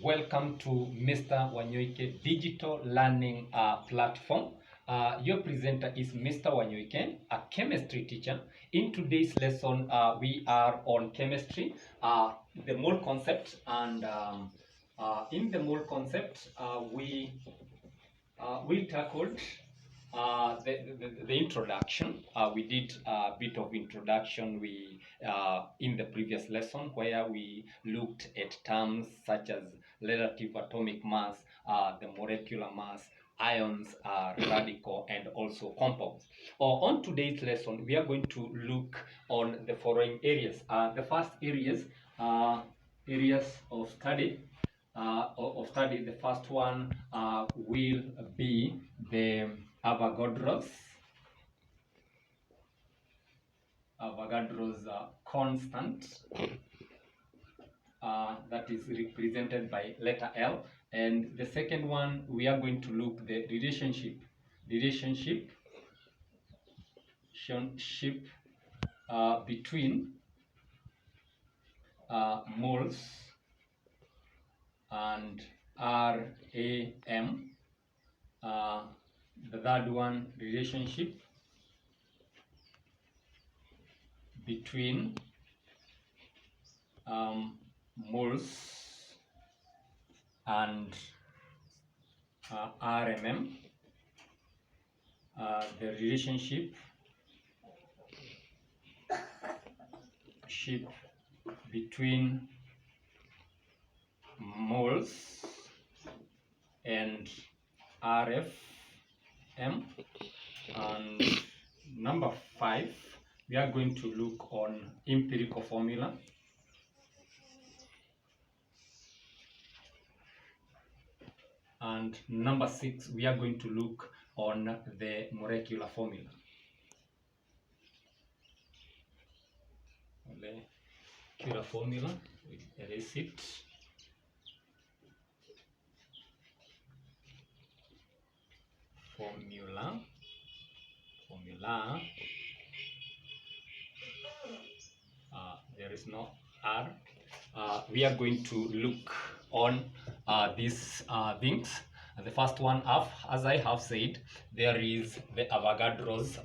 Welcome to MR.Wanyoike digital learning platform. Your presenter is Mr.Wanyoike, a chemistry teacher. In today's lesson, we are on chemistry, the mole concept, and in the mole concept, we tackled the introduction. We did a bit of introduction in the previous lesson, where we looked at terms such as relative atomic mass, the molecular mass, ions, radical, and also compounds. On today's lesson, we are going to look on the following areas. The first areas of study. The first one will be the Avogadro's constant, that is represented by letter L. And the second one, we are going to look the relationship between moles and RAM. The third one, relationship between moles and RMM. The relationship between moles and RFM. And number 5, we are going to look on empirical formula. And number 6, we are going to look on the molecular formula. Molecular formula, we erase it. Formula. There is no R. We are going to look on these things. The first one, as I have said, there is the Avogadro's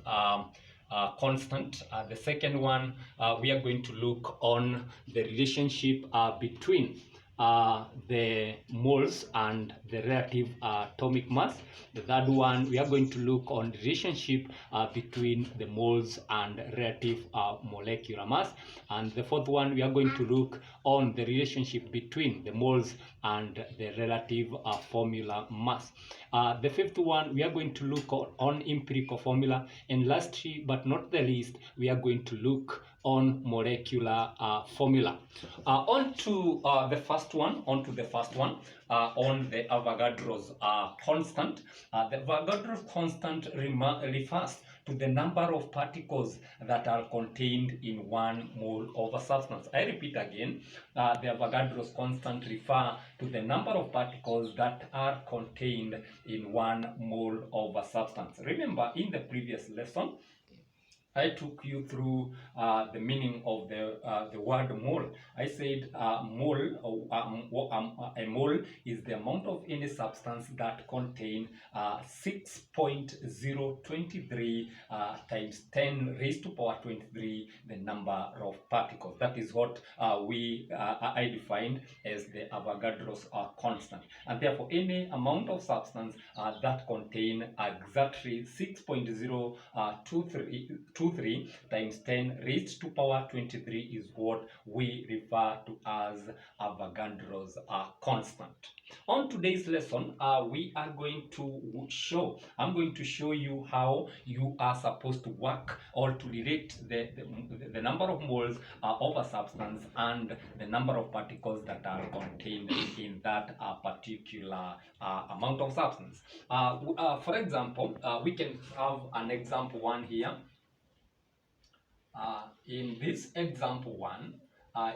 constant. The second one, we are going to look on the relationship between the moles and the relative atomic mass. The third one, we are going to look on the relationship between the moles and relative molecular mass. And the fourth one, we are going to look on the relationship between the moles and the relative formula mass. The fifth one, we are going to look on empirical formula. And lastly, but not the least, we are going to look on molecular formula. On to the first one, on the Avogadro's constant. The Avogadro's constant refers to the number of particles that are contained in 1 mole of a substance. I repeat again, the Avogadro's constant refers to the number of particles that are contained in 1 mole of a substance. Remember, in the previous lesson, I took you through the meaning of the word mole. I said a mole is the amount of any substance that contains 6.023 times 10 raised to power 23 the number of particles. That is what I defined as the Avogadro's constant. And therefore, any amount of substance that contains exactly 6.023 times 10 raised to power 23 is what we refer to as Avogadro's constant. On today's lesson, I'm going to show you how you are supposed to work or to relate the number of moles of a substance and the number of particles that are contained in that particular amount of substance. For example, we can have an example 1 here. In this example 1,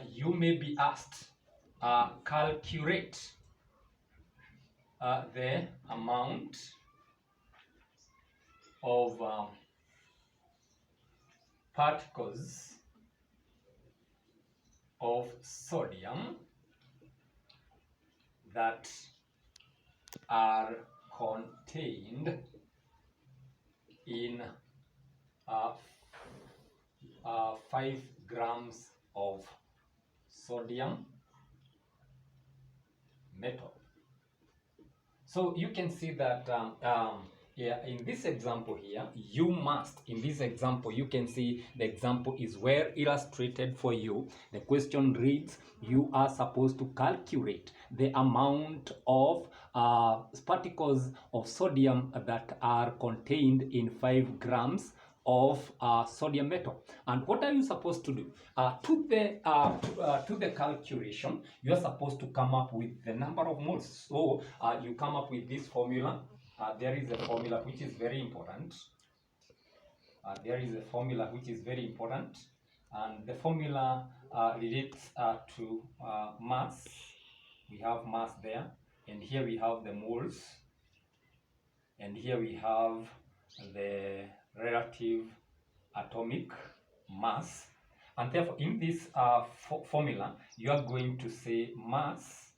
you may be asked, calculate the amount of particles of sodium that are contained in 5 grams of sodium metal. So you can see that yeah, in this example here, you must, in this example, you can see the example is well illustrated for you. The question reads, you are supposed to calculate the amount of particles of sodium that are contained in 5 grams of sodium metal. And what are you supposed to do? To the calculation, you are supposed to come up with the number of moles. So you come up with this formula. There is a formula which is very important. And the formula relates to mass. We have mass there, and here we have the moles, and here we have the relative atomic mass. And therefore, in this formula, you are going to say mass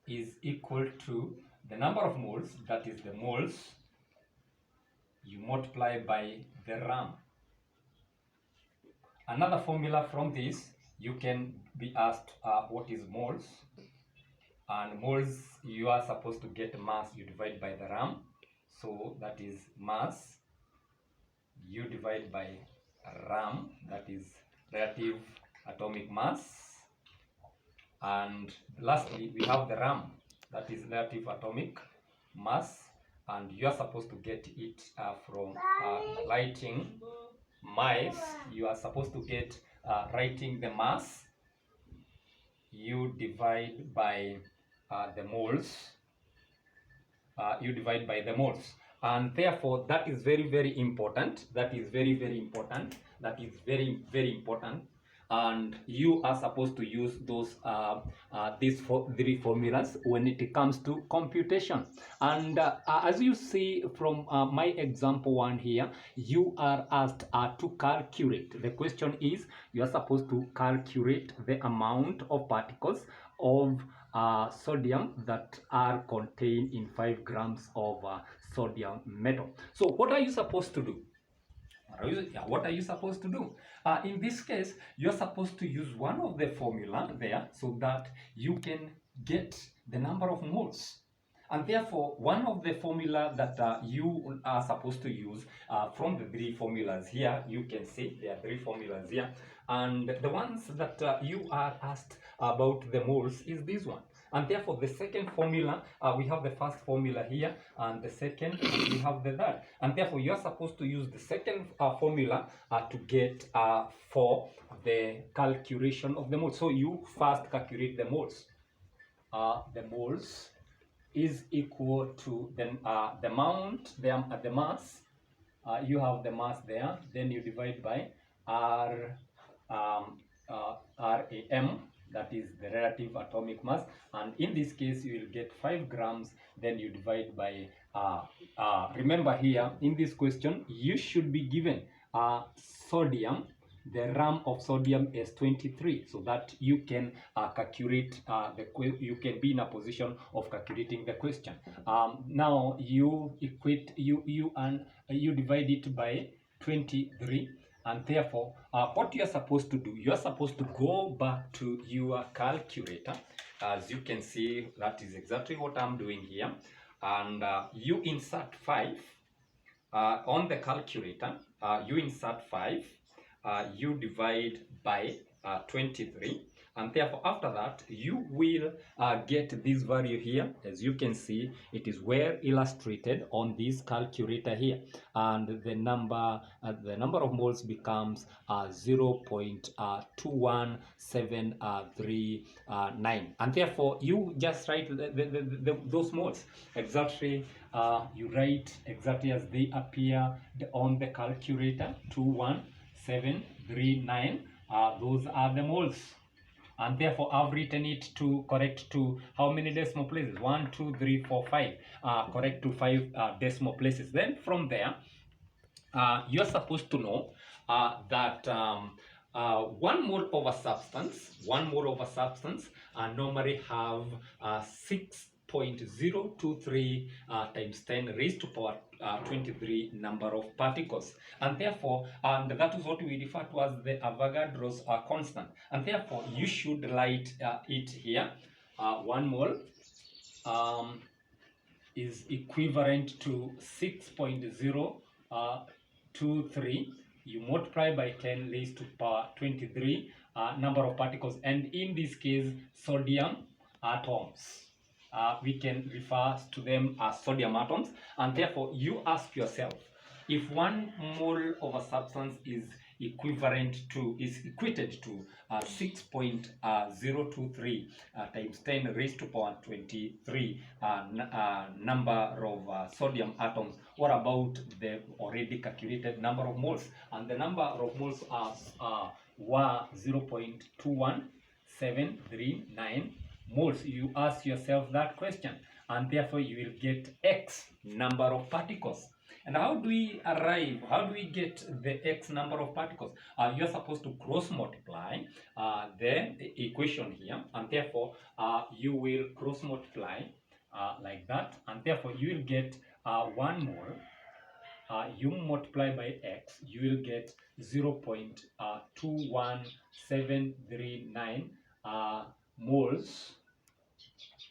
is equal to the number of moles, that is the moles, you multiply by the RAM. Another formula from this, you can be asked what is moles, and moles, you are supposed to get mass, you divide by the RAM. So that is mass, you divide by RAM, that is relative atomic mass. And lastly, we have the RAM, that is relative atomic mass, and you are supposed to get it from writing mass. You are supposed to get writing the mass, you divide by the moles, and therefore that is very important. That is very important. And you are supposed to use those these 3 formulas when it comes to computation. And as you see from my example 1 here, you are asked to calculate. The question is, you are supposed to calculate the amount of particles of sodium that are contained in 5 grams of sodium metal. So what are you supposed to do? What are you supposed to do? In this case, you're supposed to use one of the formula there so that you can get the number of moles. And therefore, one of the formula that you are supposed to use from the 3 formulas here, you can see there are 3 formulas here. And the ones that you are asked about the moles is this one. And therefore, the second formula, we have the first formula here, and the second, we have the third. And therefore, you are supposed to use the second formula to get for the calculation of the moles. So you first calculate the moles. The moles is equal to the amount, the mass. You have the mass there, then you divide by RAM, that is the relative atomic mass, and in this case you will get 5 grams, then you divide by remember here in this question you should be given sodium. The RAM of sodium is 23, so that you can calculate you can be in a position of calculating the question. Now you equate you divide it by 23. And therefore, what you are supposed to do, you are supposed to go back to your calculator. As you can see, that is exactly what I'm doing here. And you insert 5 on the calculator. You insert 5. You divide by 23. And therefore, after that, you will get this value here. As you can see, it is well illustrated on this calculator here, and the number of moles becomes 0.21739. And therefore, you just write those moles exactly. You write exactly as they appear on the calculator. 21739. Those are the moles. And therefore, I've written it to correct to how many decimal places? 1, 2, 3, 4, 5. Correct to 5 decimal places. Then from there, you're supposed to know that 1 mole of a substance, normally have 6.023 times 10 raised to power 23 number of particles, and therefore, and that is what we refer to as the Avogadro's constant, and therefore you should write it here. 1 mole is equivalent to 6.023. You multiply by 10 raised to power 23 number of particles, and in this case sodium atoms. We can refer to them as sodium atoms, and therefore you ask yourself, if 1 mole of a substance is equated to 6.023 times 10 raised to power 23 number of sodium atoms, what about the already calculated number of moles? And the number of moles were 0.21739 moles. You ask yourself that question, and therefore you will get X number of particles. And how do we get the X number of particles? You're supposed to cross multiply the equation here, and therefore you will cross multiply like that, and therefore you will get 1 mole. You multiply by X, you will get 0.21739 moles.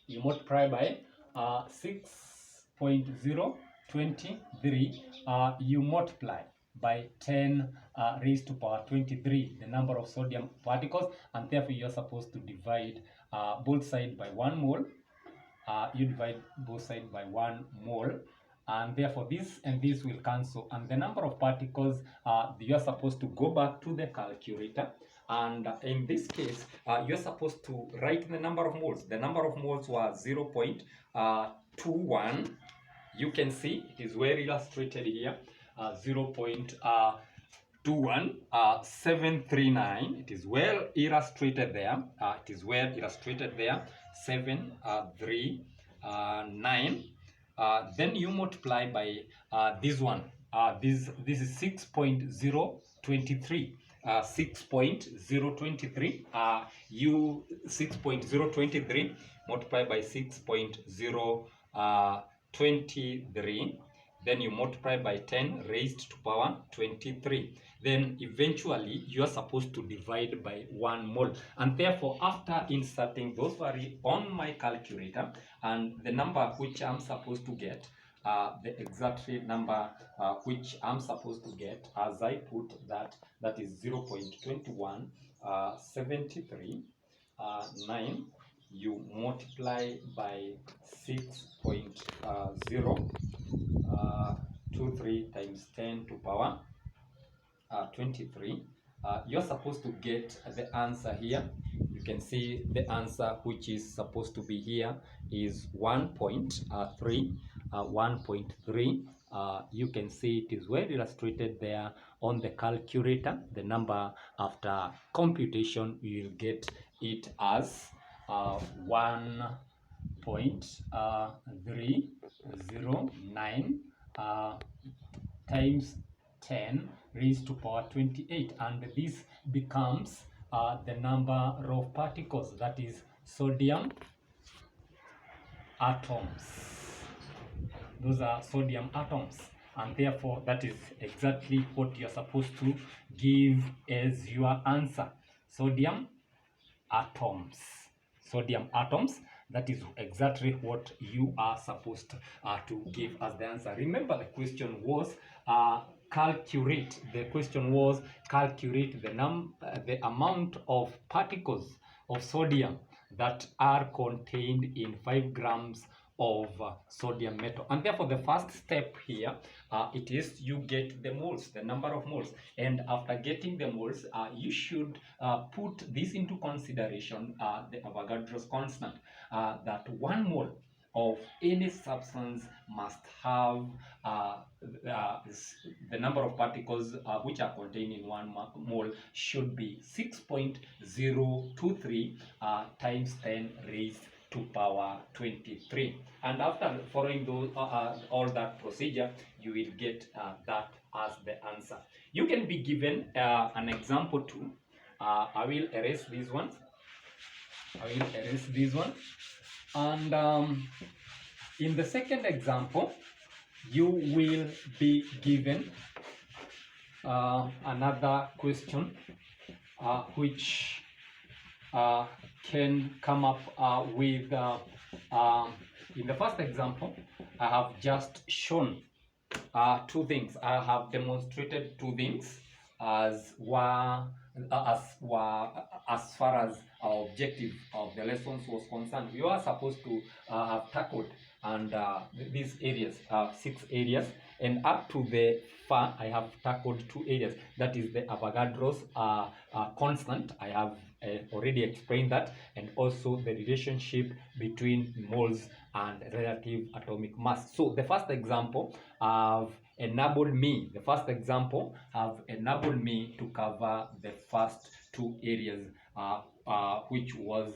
You multiply by 6.023, you multiply by 10 raised to power 23 the number of sodium particles, and therefore you're supposed to divide both sides by 1 mole. You divide both sides by 1 mole, and therefore this and this will cancel, and the number of particles, you're supposed to go back to the calculator, and in this case you're supposed to write the number of moles. The number of moles was 0.21. You can see it is well illustrated here. 0.21739. It is well illustrated there. 739. Then you multiply by this one. This is 6.023. 6.023. You 6.023 multiply by 6.023. Then you multiply by 10 raised to power 23. Then eventually you are supposed to divide by 1 mole, and therefore after inserting those values on my calculator, and the number which I'm supposed to get, the exact number which I'm supposed to get, as I put that is 0.21739. You multiply by 6.023 times 10 to power 23. You're supposed to get the answer here. You can see the answer which is supposed to be here is 1.3. 1.3. You can see it is well illustrated there on the calculator. The number after computation, you will get it as 1.309 times 10 raised to power 28, and this becomes the number of particles, that is sodium atoms. Those are sodium atoms, and therefore that is exactly what you're supposed to give as your answer. Sodium atoms. Sodium atoms. That is exactly what you are supposed to give as the answer. Remember, the question was calculate. The question was calculate the amount of particles of sodium that are contained in 5 grams of sodium metal, and therefore the first step here, it is you get the moles, the number of moles, and after getting the moles, you should put this into consideration, the Avogadro's constant, that 1 mole of any substance must have the number of particles which are contained in 1 mole should be 6.023 times 10 raised to power 23, and after following those all that procedure, you will get that as the answer. You can be given an example too. I will erase these ones. And in the second example, you will be given another question which can come up with in the first example, I have just shown two things. I have demonstrated two things as far as our objective of the lessons was concerned. We were supposed to have tackled and these areas, 6 areas, and up to the far I have tackled 2 areas. That is the Avogadro's constant. I have already explained that, and also the relationship between moles and relative atomic mass. So the first example have enabled me to cover the first 2 areas which was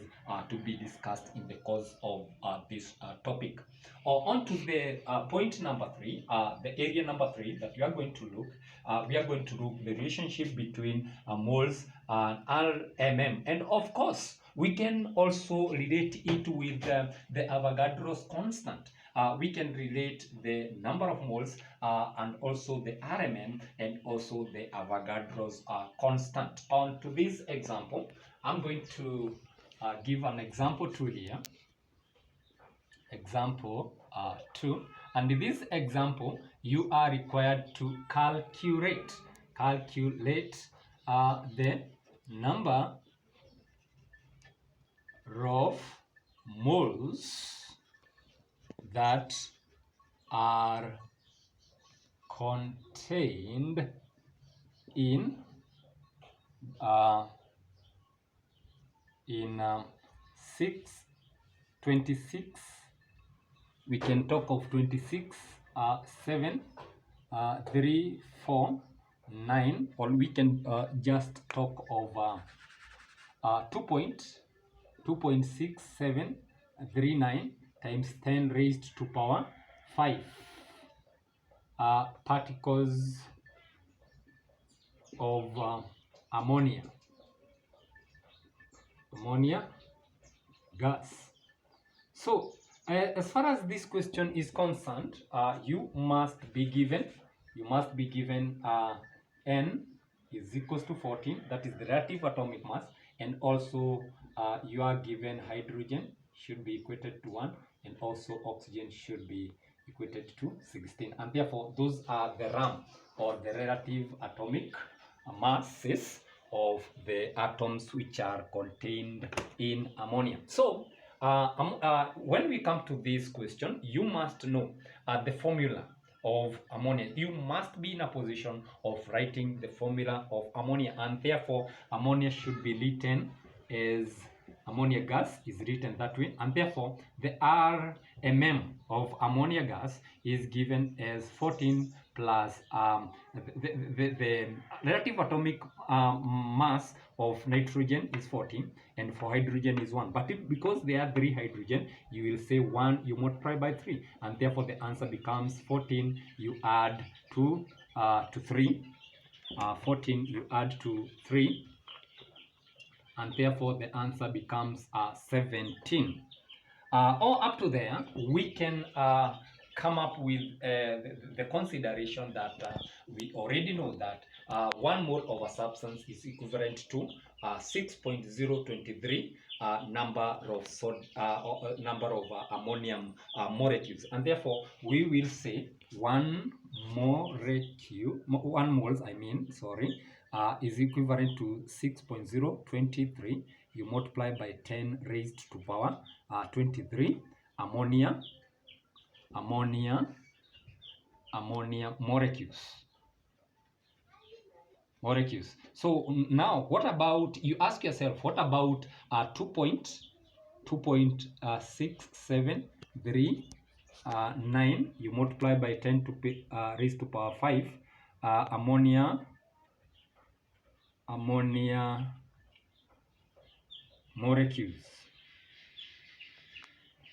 to be discussed in the course of this topic. On to the point number 3, the area number 3 that we are going to look. We are going to look the relationship between moles and RMM, and of course we can also relate it with the Avogadro's constant. We can relate the number of moles and also the RMM and also the Avogadro's constant. On to this example, I'm going to give an example 2 here. Example 2, and in this example you are required to calculate the number of moles that are contained in 26. We can talk of 26, 7, 3, 4, 9, or we can just talk of 2.6739 times 10 raised to power 5 particles of ammonia gas. So as far as this question is concerned, you must be given N is equals to 14, that is the relative atomic mass, and also you are given hydrogen should be equated to 1, and also oxygen should be equated to 16, and therefore those are the RAM, or the relative atomic masses of the atoms which are contained in ammonia. So when we come to this question, you must know the formula of ammonia. You must be in a position of writing the formula of ammonia, and therefore ammonia should be written as ammonia gas is written that way, and therefore the RMM of ammonia gas is given as 14 plus the relative atomic mass of nitrogen is 14, and for hydrogen is 1. But because there are 3 hydrogen, you will say 1, you multiply by 3, and therefore the answer becomes 14. You add to 3, 14 you add to 3, and therefore the answer becomes 17. Or up to there, we can come up with the consideration that we already know that 1 mole of a substance is equivalent to 6.023 number of ammonium molecules, and therefore we will say 1 moles is equivalent to 6.023. You multiply by 10 raised to power 23 ammonia molecules. So now, what about, you ask yourself, what about 2.6739? You multiply by 10 to raised to power 5 ammonia molecules.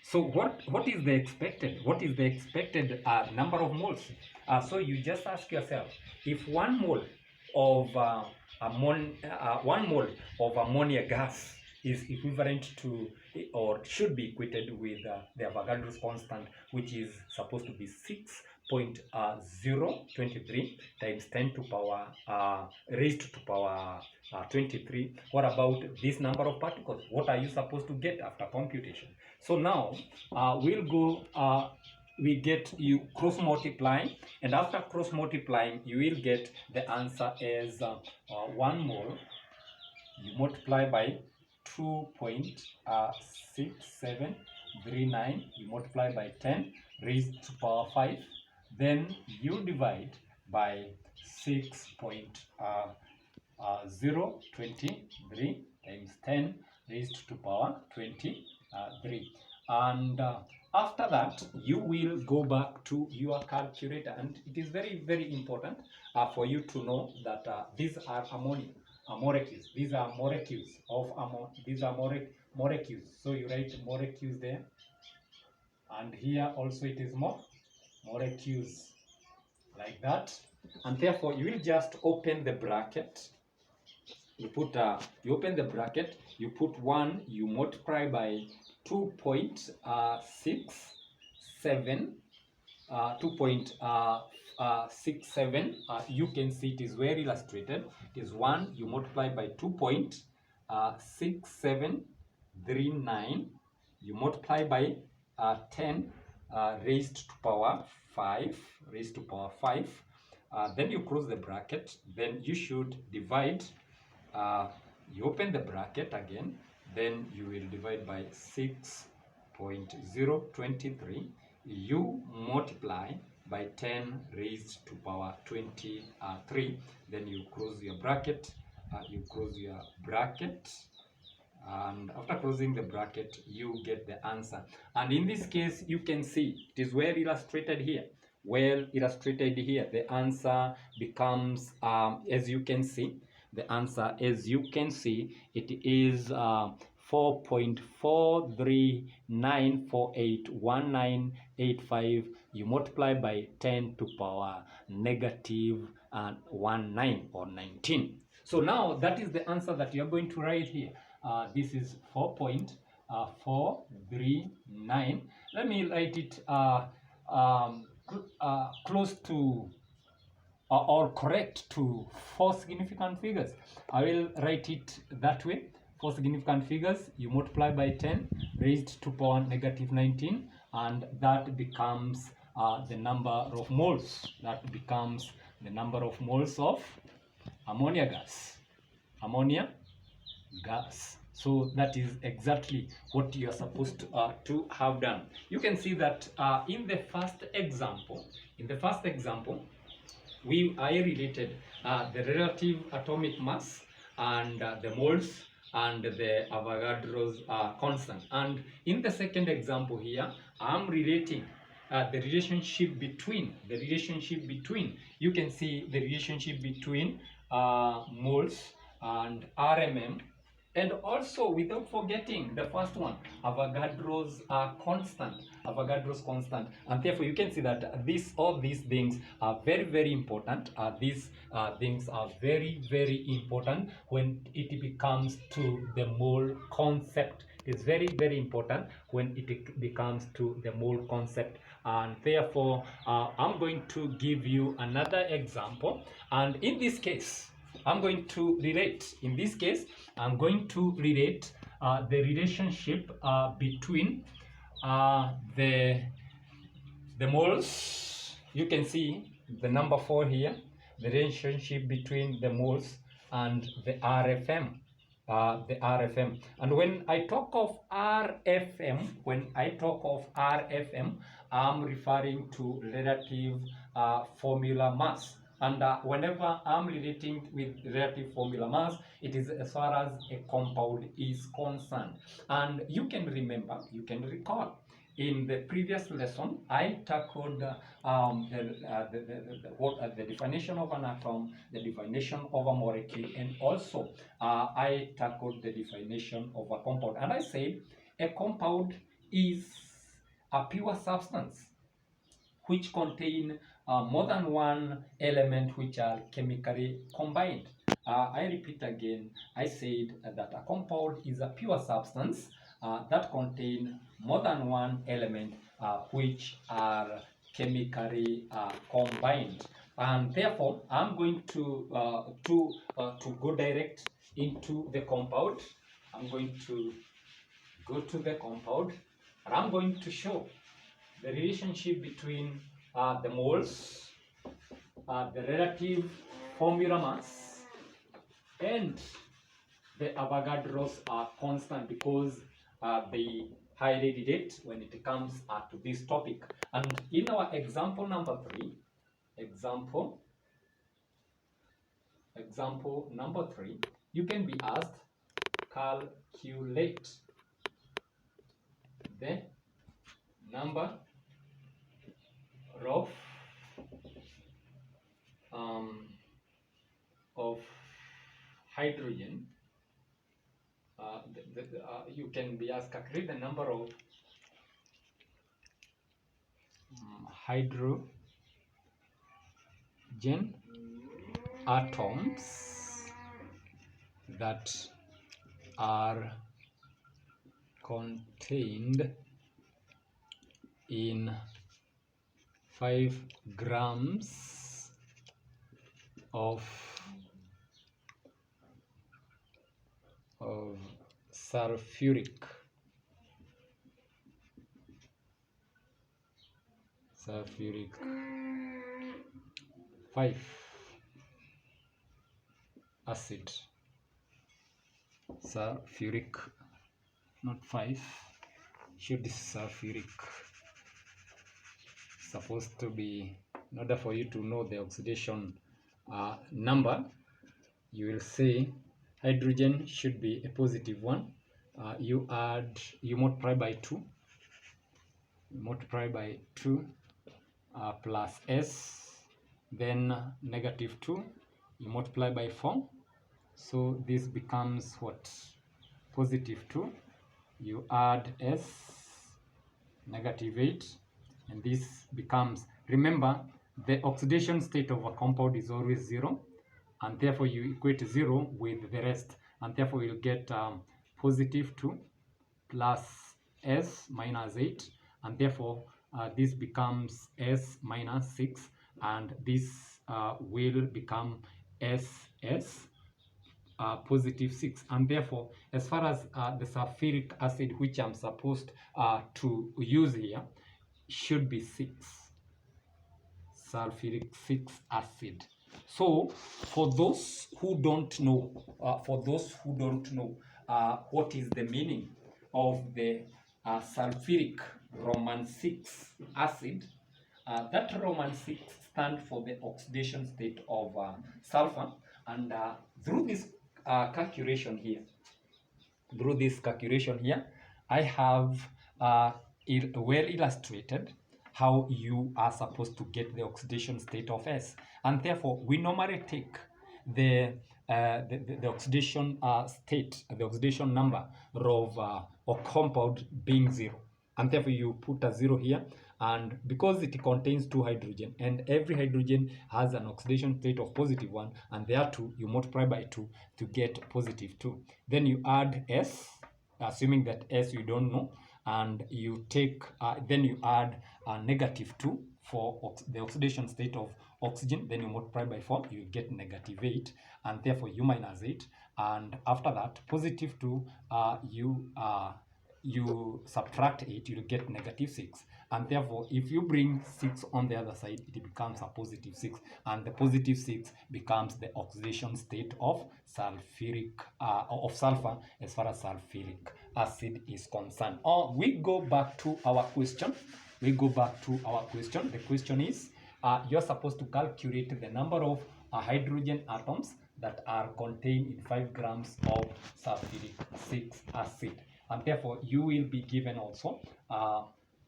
So what is the expected number of moles? So you just ask yourself, if 1 mole of 1 mole of ammonia gas is equivalent to, or should be equated with the Avogadro's constant, which is supposed to be 6.023 times 10 to power raised to power 23. What about this number of particles? What are you supposed to get after computation? So now we'll go we get, you cross multiply, and after cross multiplying you will get the answer as 1 mole. You multiply by 2.6739, you multiply by 10 raised to power 5, then you divide by 6.023 times 10 raised to power 23, and after that you will go back to your calculator, and it is very important for you to know that these are molecules. These are molecules of these are molecules. So you write molecules there, and here also it is molecules, like that. And therefore you will just open the bracket. You put you open the bracket, you put 1, you multiply by 2.67 2.67. You can see it is well illustrated. It is 1, you multiply by 2.6739, you multiply by 10 raised to power 5, then you close the bracket, then you should divide. You open the bracket again, then you will divide by 6.023, you multiply by 10 raised to power 23, then you close your bracket, and after closing the bracket you get the answer. And in this case you can see it is well illustrated here. The answer becomes as you can see, it is 4.439481985. You multiply by 10 to power negative 19 or 19. So now that is the answer that you are going to write here. This is 4.439. Let me write it close to or correct to 4 significant figures. I will write it that way. 4 significant figures, you multiply by 10 raised to power negative 19, and that becomes the number of moles. That becomes the number of moles of ammonia gas. So that is exactly what you are supposed to have done. You can see that in the first example, I related the relative atomic mass and the moles and the Avogadro's constant. And in the second example here, I'm relating the relationship between, you can see the relationship between moles and RMM, and also without forgetting the first one, Avogadro's constant. And therefore you can see that all these things are very important. These things are very important when it becomes to the mole concept. It's very important when it becomes to the mole concept. And therefore I'm going to give you another example, and in this case I'm going to relate. The relationship between the moles. You can see the number 4 here, the relationship between the moles and the RFM. And when I talk of RFM, I'm referring to relative formula mass. And whenever I'm relating with relative formula mass, it is as far as a compound is concerned. And you can recall, in the previous lesson, I tackled the definition of an atom, the definition of a molecule, and also I tackled the definition of a compound. And I said a compound is a pure substance which contain more than one element which are chemically combined. I repeat again, I said that a compound is a pure substance that contain more than one element which are chemically combined. And therefore, I'm going to go direct into the compound. I'm going to go to the compound, and I'm going to show the relationship between the moles, the relative formula mass, and the Avogadro's are constant, because they highly relate when it comes to this topic. And in our example number 3, example number 3, you can be asked, calculate the number of hydrogen. You can be asked, calculate the number of hydrogen atoms that are contained in 5 grams of sulfuric 5 acid. Sulfuric, not 5, should sulfuric. Supposed to be, in order for you to know the oxidation number, you will say hydrogen should be a positive one. You multiply by 2, plus S, then negative 2, you multiply by 4, so this becomes what? Positive 2, you add S, negative 8, and this becomes, remember, the oxidation state of a compound is always 0, and therefore you equate 0 with the rest, and therefore you'll get positive 2 plus S minus 8, and therefore this becomes S minus 6, and this will become SS positive 6, and therefore, as far as the sulfuric acid which I'm supposed to use here should be 6, sulfuric 6 acid. So for those who don't know, what is the meaning of the sulfuric Roman 6 acid, that Roman 6 stands for the oxidation state of sulfur, and through this calculation here, I have well illustrated how you are supposed to get the oxidation state of S, and therefore we normally take the oxidation state, the oxidation number of a compound being 0, and therefore you put a 0 here, and because it contains 2 hydrogen, and every hydrogen has an oxidation state of positive 1, and there 2, you multiply by 2 to get positive 2. Then you add S, assuming that S you don't know, and you take then you add negative 2 for the oxidation state of oxygen, then you multiply by 4, you get negative 8, and therefore you minus 8, and after that positive 2, you subtract 8, you'll get negative 6, and therefore if you bring 6 on the other side, it becomes a positive 6, and the positive 6 becomes the oxidation state of sulfuric of sulfur as far as sulfuric acid is concerned. We go back to our question. The question is, you're supposed to calculate the number of hydrogen atoms that are contained in 5 grams of sulfuric 6 acid, and therefore you will be given also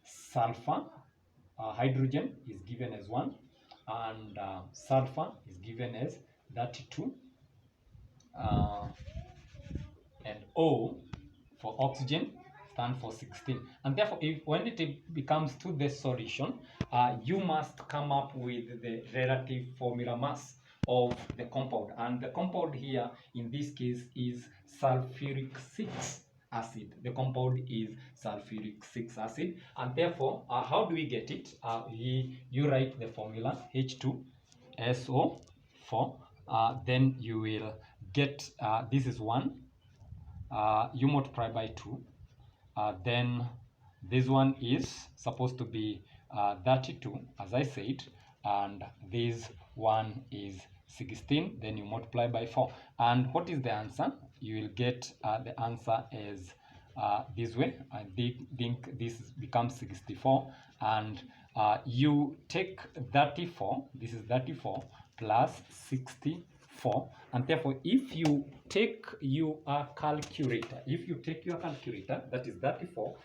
sulfur, hydrogen is given as 1, and sulfur is given as 32, and O for oxygen stand for 16, and therefore when it becomes to the solution, you must come up with the relative formula mass of the compound, and the compound here in this case is sulfuric 6 acid. The compound is sulfuric 6 acid, and therefore how do we get it? You write the formula H2SO4, then you will get this is 1, you multiply by 2, then this one is supposed to be 32 as I said, and this one is 16, then you multiply by 4. And what is the answer? You will get the answer as this way. I think this becomes 64, and you take 34, this is 34 plus 64, and therefore if you take your calculator, that is 34,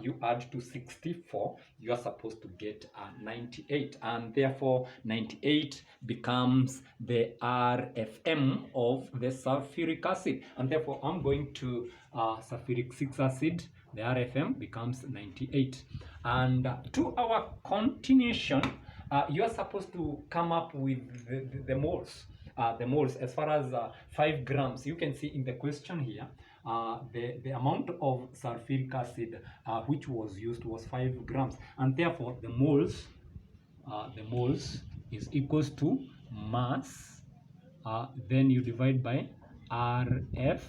you add to 64, you are supposed to get 98, and therefore 98 becomes the RFM of the sulfuric acid, and therefore I'm going to sulfuric 6 acid, the RFM becomes 98. And to our continuation, you are supposed to come up with the moles. The moles as far as 5 grams. You can see in the question here, the amount of sulfuric acid which was used was 5 grams, and therefore the moles is equals to mass, then you divide by RFM.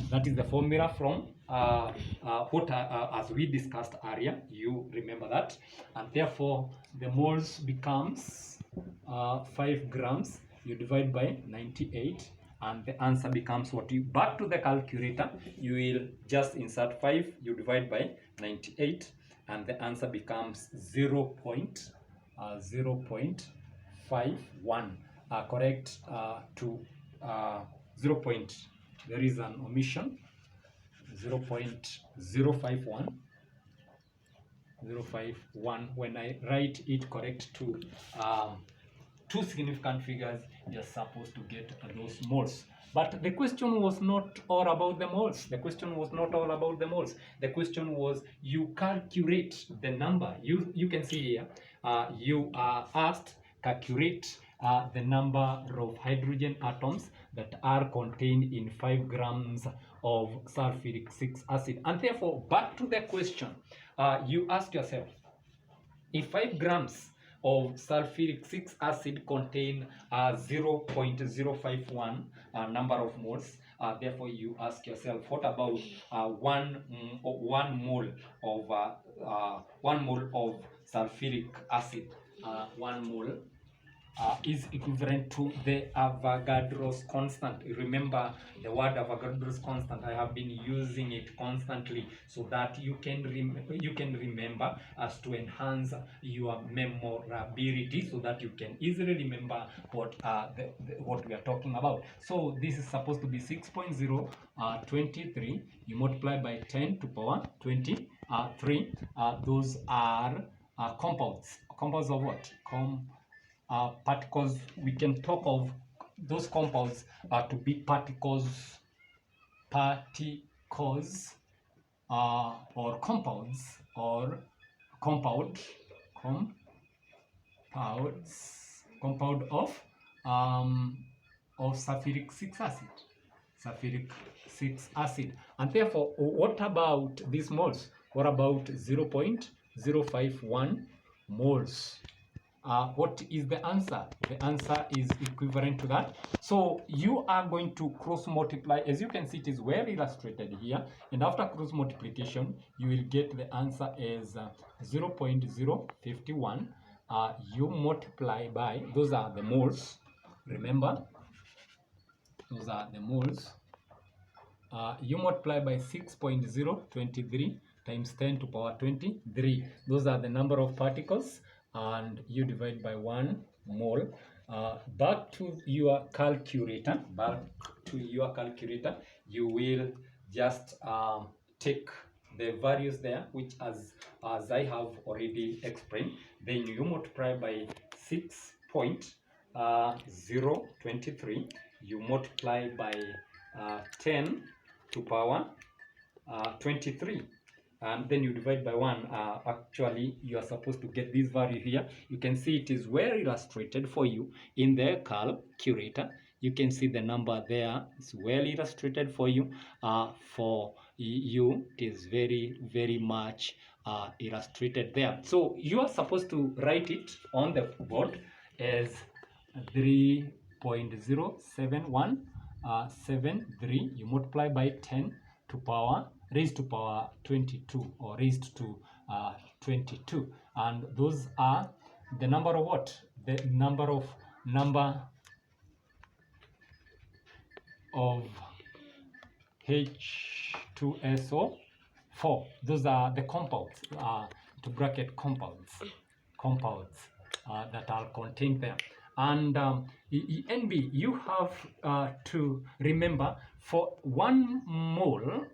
That is the formula from as we discussed earlier. You remember that, and therefore the moles becomes 5 grams. You divide by 98, and the answer becomes what? You back to the calculator, you will just insert 5, you divide by 98, and the answer becomes 0.51. Correct to 0. There is an omission. 0.051. When I write it correct to 2 significant figures, you're supposed to get those moles. But the question was not all about the moles. The question was you calculate the number. You can see here, you are asked calculate the number of hydrogen atoms that are contained in 5 grams of sulfuric 6 acid. And therefore, back to the question, you ask yourself, if 5 grams of sulfuric 6 acid contain 0.051 number of moles, therefore you ask yourself, what about 1 mole of sulfuric acid? 1 mole is equivalent to the Avogadro's constant. Remember the word Avogadro's constant. I have been using it constantly so that you can remember, as to enhance your memorability, so that you can easily remember what what we are talking about. So this is supposed to be 6.023. You multiply by 10 to power 23. Those are compounds. Compounds of what? Particles. We can talk of those compounds to be particles, or compounds, or compound of sulfuric 6 acid. And therefore, what about these moles? What about 0.051 moles? What is the answer? The answer is equivalent to that. So you are going to cross multiply. As you can see, it is well illustrated here, and after cross multiplication you will get the answer as 0.051. You multiply by, those are the moles, remember, those are the moles. You multiply by 6.023 times 10 to power 23. Those are the number of particles, and you divide by 1 mole. Back to your calculator, you will just take the values there, which as I have already explained. Then you multiply by 6.023. You multiply by 10 to power 23. and then you divide by 1, actually you are supposed to get this value here. You can see it is well illustrated for you in the calculator. You can see the number there. It's well illustrated for you. For you, it is very much illustrated there. So you are supposed to write it on the board as 3.07173. You multiply by 10 to power raised to power 22, or raised to 22, and those are the number of what? The number of H2SO4. Those are the compounds, to bracket compounds that are contained there. And NB, you have to remember, for one molecule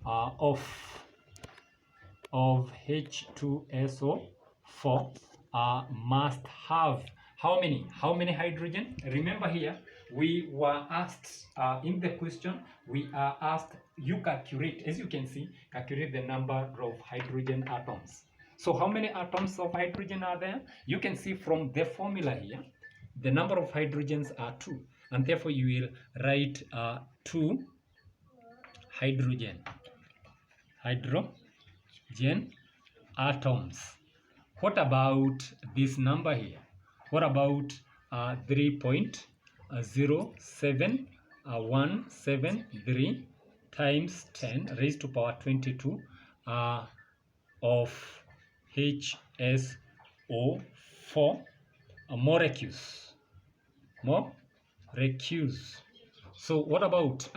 of H2SO4 must have how many hydrogen? Remember here, we were asked in the question, we are asked, you calculate, as you can see, calculate the number of hydrogen atoms. So how many atoms of hydrogen are there? You can see from the formula here, the number of hydrogens are 2, and therefore you will write 2 hydrogen atoms. What about this number here? What about 3.07173 times 10 raised to power 22 of HSO4 molecules? So what about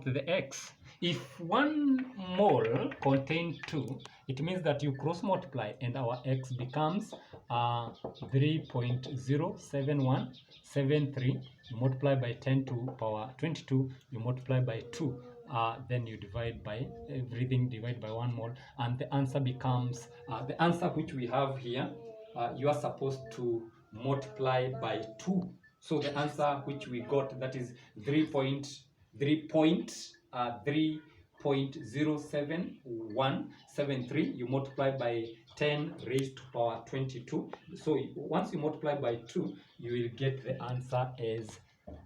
the X? If 1 mole contains 2, it means that you cross multiply and our X becomes 3.07173. You multiply by 10 to power 22, you multiply by 2, then you divide by everything, divide by 1 mole, and the answer becomes the answer which we have here. You are supposed to multiply by 2. So the answer which we got, that is 3.07173, you multiply by 10 raised to power 22. So once you multiply by 2, you will get the answer as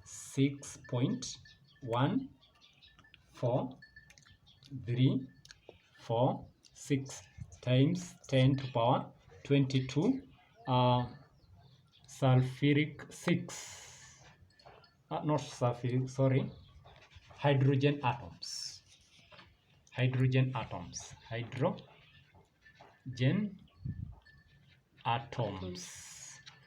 6.14346 times 10 to power 22 sulfuric 6, not sulfuric, sorry, hydrogen atoms.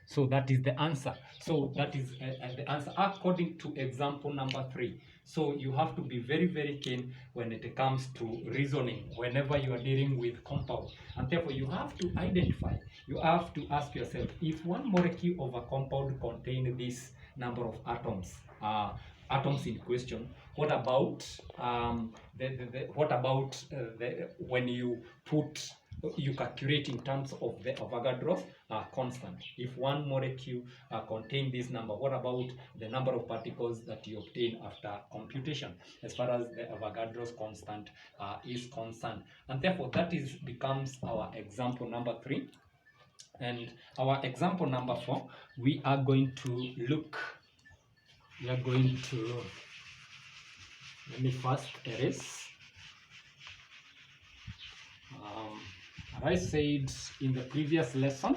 So that is the answer. So that is the answer according to example number 3. So you have to be very keen when it comes to reasoning whenever you are dealing with compound, and therefore you have to identify, you have to ask yourself, if one molecule of a compound contains this number of atoms in question, what about when you calculate in terms of the Avogadro constant? If one molecule contains this number, what about the number of particles that you obtain after computation, as far as the Avogadro's constant is concerned? And therefore that becomes our example number 3. And our example number 4, we are going to look, let me first erase. I said in the previous lesson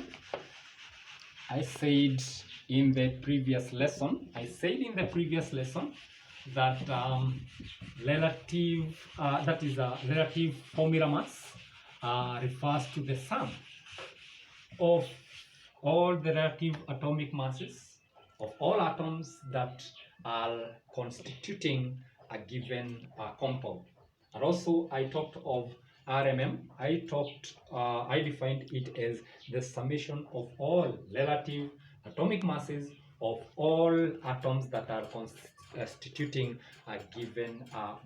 that relative formula mass refers to the sum of all the relative atomic masses of all atoms that are constituting a given compound. And also I talked of RMM. I defined it as the summation of all relative atomic masses of all atoms that are constituting a given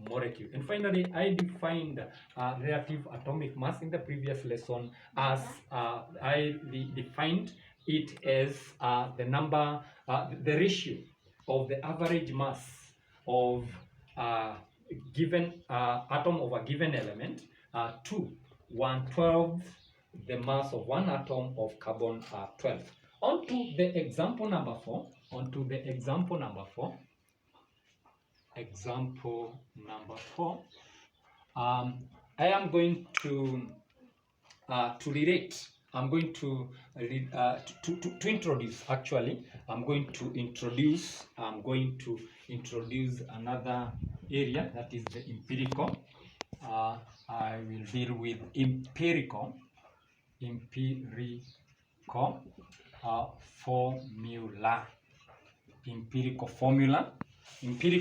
molecule. And finally, I defined relative atomic mass in the previous lesson as I defined it as the ratio of the average mass of given atom of a given element to 1/12 the mass of one atom of carbon 12. On to the example number 4. Example number 4. I am going to relate. I'm going to introduce. Actually, I'm going to introduce another area, that is the empirical. I will deal with empirical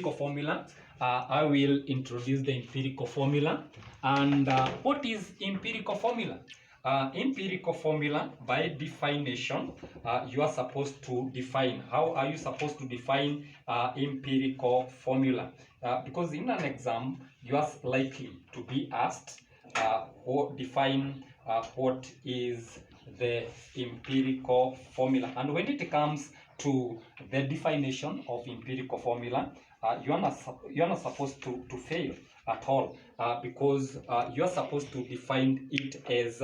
formula. I will introduce the empirical formula. And what is empirical formula? Empirical formula, by definition, you are supposed to define. How are you supposed to define empirical formula? Because in an exam, you are likely to be asked or define what is the empirical formula. And when it comes to the definition of empirical formula, you are not supposed to fail at all, because you are supposed to define it as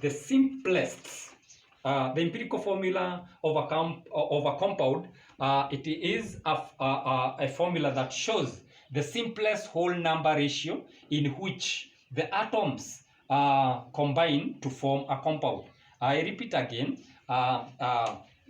the simplest. The empirical formula of a compound, it is a formula that shows the simplest whole number ratio in which the atoms combine to form a compound. I repeat again,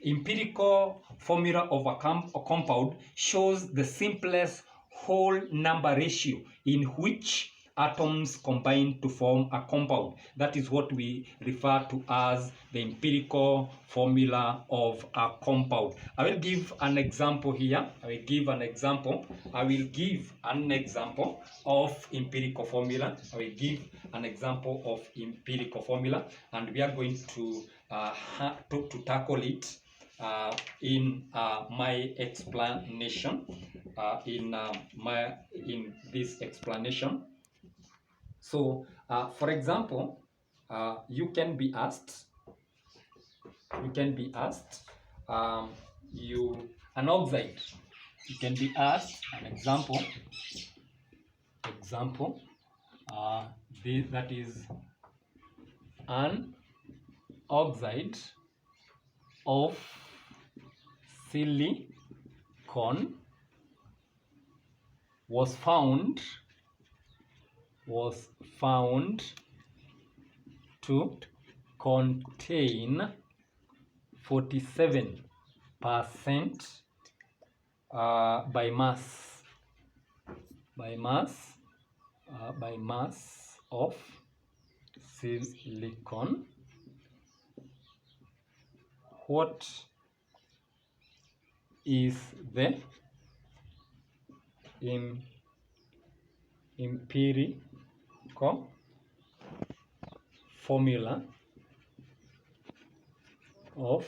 empirical formula of a compound shows the simplest whole number ratio in which atoms combine to form a compound. That is what we refer to as the empirical formula of a compound. I will give an example here. I will give an example of empirical formula. And we are going to tackle it in my explanation. In this explanation. So, for example, you can be asked. An oxide. You can be asked an example. That is an oxide of silicon was found to contain 47% by mass of silicon. What is the empirical formula of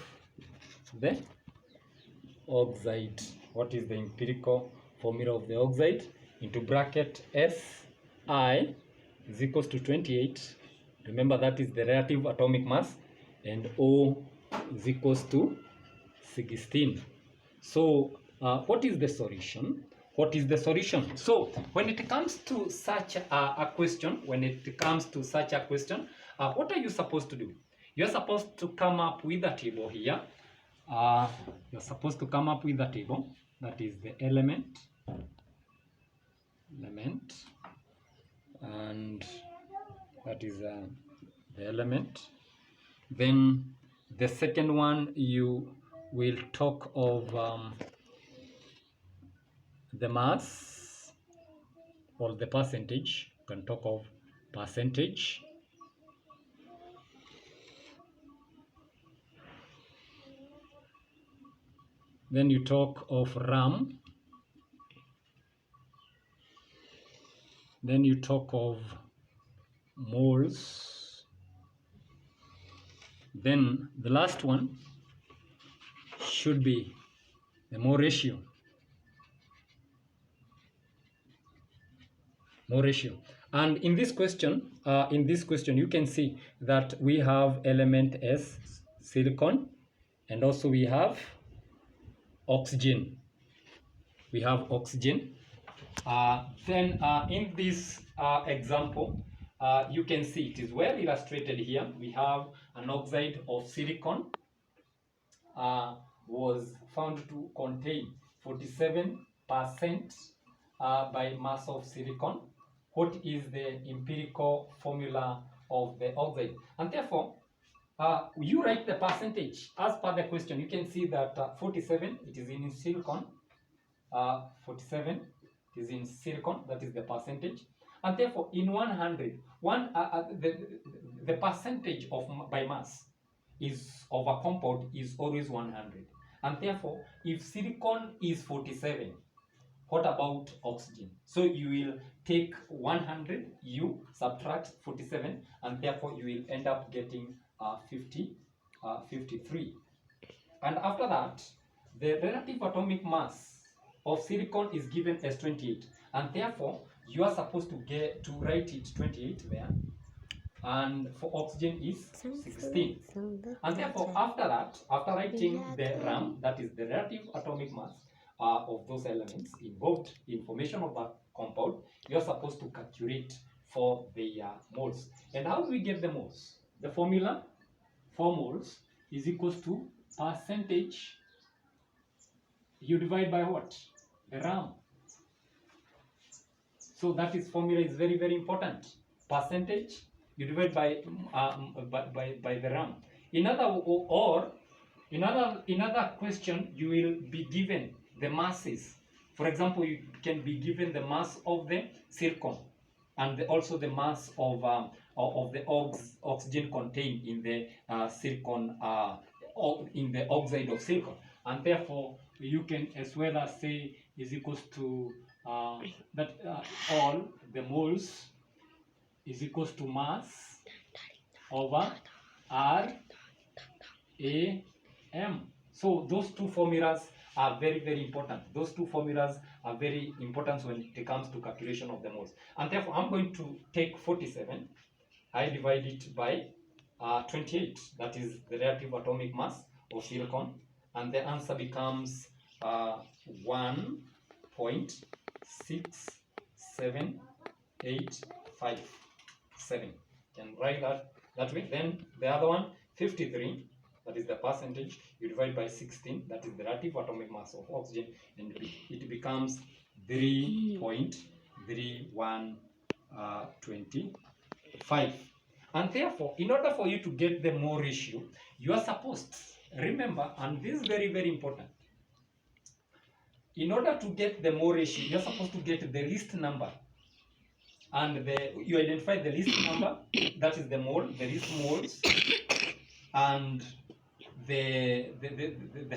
the oxide? What is the empirical formula of the oxide? Into bracket Si is equals to 28. Remember, that is the relative atomic mass, and O is equals to 16. So what is the solution? So when it comes to such a question, what are you supposed to do? You're supposed to come up with a table here. You're supposed to come up with a table. That is the element, and that is the element. Then the second one, you will talk of the mass or the percentage. You can talk of percentage. Then you talk of RAM. Then you talk of moles. Then the last one should be the mole ratio. And in this question, you can see that we have element S, silicon, and also we have oxygen. Then in this example, you can see it is well illustrated here. We have an oxide of silicon was found to contain 47% by mass of silicon. What is the empirical formula of the oxide? And therefore, you write the percentage as per the question. You can see that 47, it is in silicon. 47 is in silicon, that is the percentage. And therefore, in 100, the percentage of by mass is of a compound is always 100. And therefore, if silicon is 47, what about oxygen? So you will take 100, you subtract 47, and therefore you will end up getting 53. And after that, the relative atomic mass of silicon is given as 28, and therefore you are supposed to write it 28 there, and for oxygen is 16. And therefore, after that, after writing the RAM, that is the relative atomic mass of those elements involved in formation of that compound, you are supposed to calculate for the moles. And how do we get the moles? The formula for moles is equals to percentage you divide by what? The RAM. So that is formula is very, very important. Percentage you divide by the RAM. In other question, you will be given the masses. For example, you can be given the mass of the silicon and also the mass of the oxygen contained in the silicon in the oxide of silicon, and therefore you can as well as say is equals to that all the moles is equals to mass over RAM. So those two formulas are very, very important. Those two formulas are very important when it comes to calculation of the moles. And therefore, I'm going to take 47. I divide it by 28. That is the relative atomic mass of silicon. And the answer becomes 1.67857. Can write that way. Then the other one, 53. That is the percentage. You divide by 16. That is the relative atomic mass of oxygen, and it becomes 3.3125. And therefore, in order for you to get the mole ratio, you are supposed, remember, and this is very, very important. In order to get the mole ratio, you are supposed to get the least number. And you identify the least number, that is the mole, the least moles, and the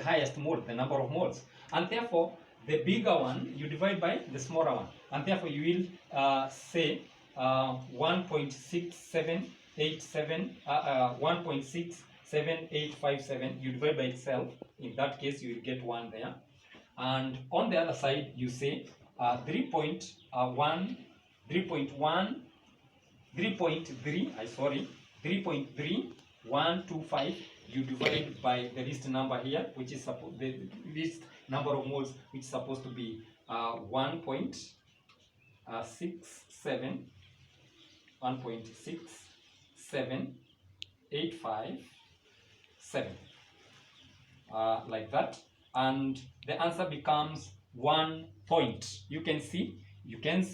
highest mole, the number of moles. And therefore, the bigger one, you divide by the smaller one. And therefore, you will say 1.67857, you divide by itself. In that case, you will get 1 there. And on the other side, you say 3.3, you divide by the least number here, which is the least number of moles, which is supposed to be 1.67857, like that, and the answer becomes 1 point. You can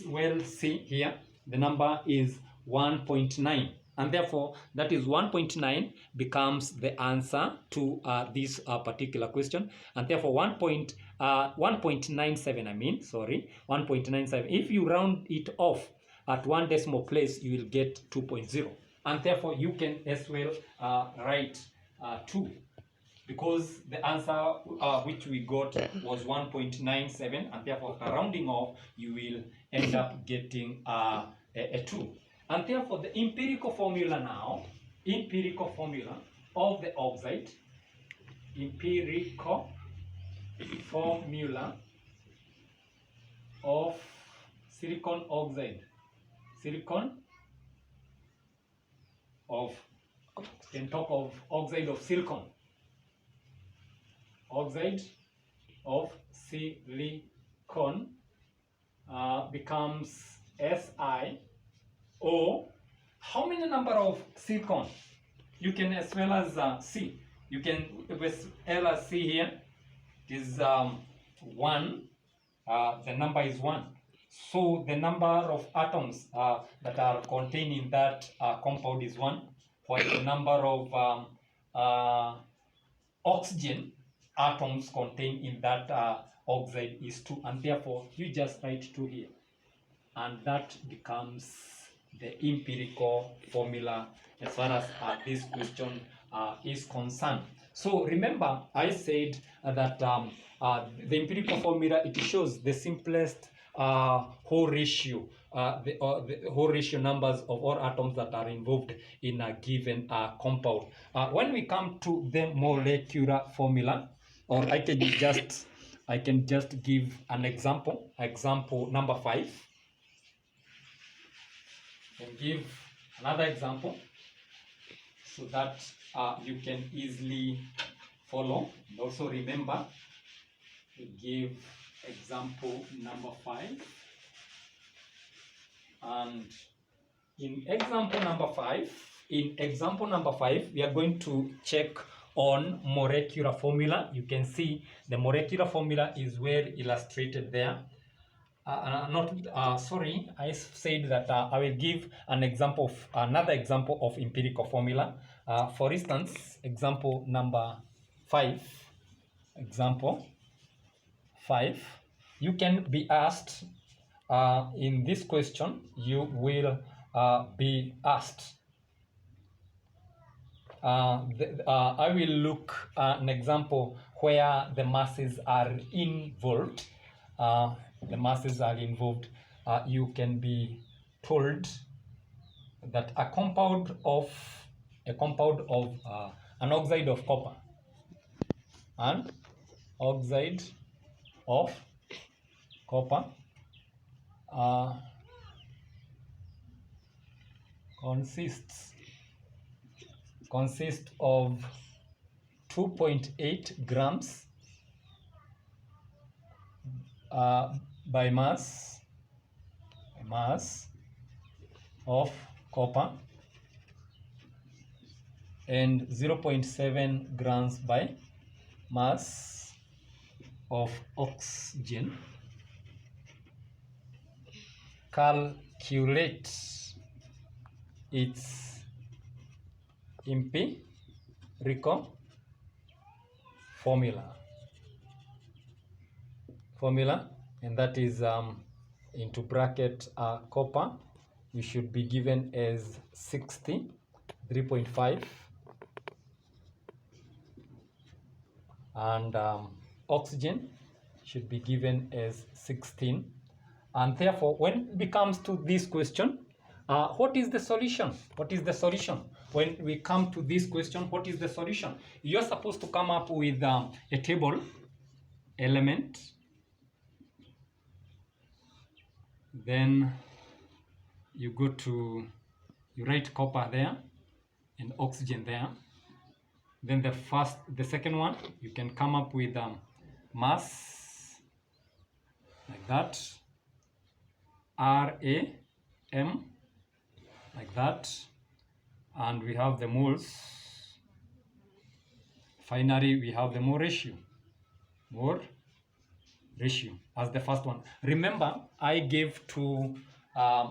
well see here the number is 1.9, and therefore that is 1.9 becomes the answer to this particular question, and therefore 1.97, 1.97. If you round it off at 1 decimal place, you will get 2.0, and therefore you can as well write 2, because the answer which we got was 1.97, and therefore rounding off you will end up getting a 2. And therefore the empirical formula now, empirical formula of the oxide, empirical formula of silicon oxide, can talk of oxide of silicon, oxide of silicon becomes SiO. How many number of silicon? You can as well as see. You can as well as see here. It is 1. The number is 1. So the number of atoms that are contained in that compound is 1, while the number of oxygen atoms contained in that oxide is 2, and therefore you just write 2 here, and that becomes the empirical formula as far as this question is concerned. So remember, I said that the empirical formula, it shows the simplest whole ratio, the whole ratio numbers of all atoms that are involved in a given compound. When we come to the molecular formula, or I can just give an example. Example number 5. And give another example so that you can easily follow. And also remember to give example number 5. And in example number 5, we are going to check on molecular formula. You can see the molecular formula is well illustrated there. Sorry, I said that I will give another example of empirical formula. For instance, example number 5. Example 5. You can be asked in this question. You will be asked. I will look at an example where the masses are involved. You can be told that a compound of an oxide of copper, consists of 2.8 grams by mass of copper and 0.7 grams by mass of oxygen. Calculate its empirical formula, and that is into bracket copper we should be given as 63.5, and oxygen should be given as 16. And therefore, when it comes to this question, what is the solution? When we come to this question, what is the solution? You're supposed to come up with a table element, then you write copper there and oxygen there. Then the second one, you can come up with mass like that, RAM like that, and we have the moles. Finally, we have the mole ratio as the first one. Remember, I gave 2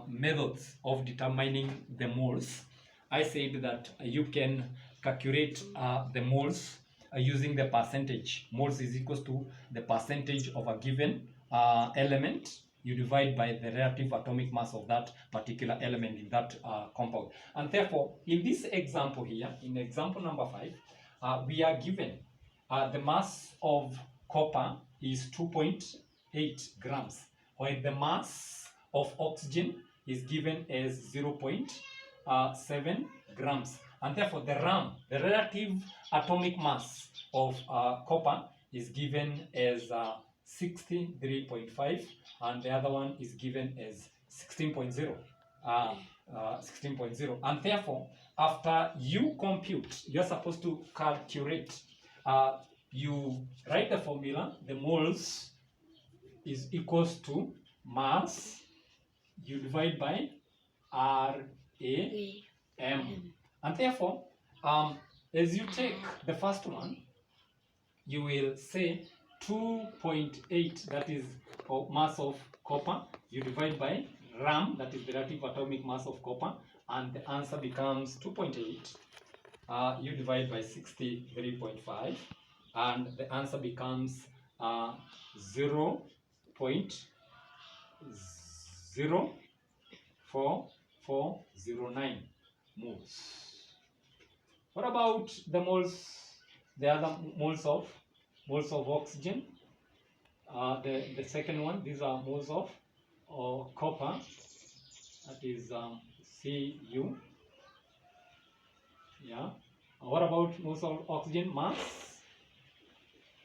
methods of determining the moles. I said that you can calculate the moles using the percentage. Moles is equal to the percentage of a given element. You divide by the relative atomic mass of that particular element in that compound. And therefore, in this example here, in example number 5, we are given the mass of copper is 2.8 grams, while the mass of oxygen is given as 0.7 grams. And therefore, the relative atomic mass of copper is given as 63.5, and the other one is given as 16.0. And therefore, after you compute, you're supposed to calculate. You write the formula. The moles is equals to mass, you divide by RAM. And therefore, as you take the first one, you will say 2.8, that is mass of copper. You divide by RAM, that is the relative atomic mass of copper, and the answer becomes 2.8. You divide by 63.5, and the answer becomes 0.04409 moles. What about the moles, the other moles of oxygen? The second one, these are moles of copper, that is Cu. Yeah. What about moles of oxygen? Mass,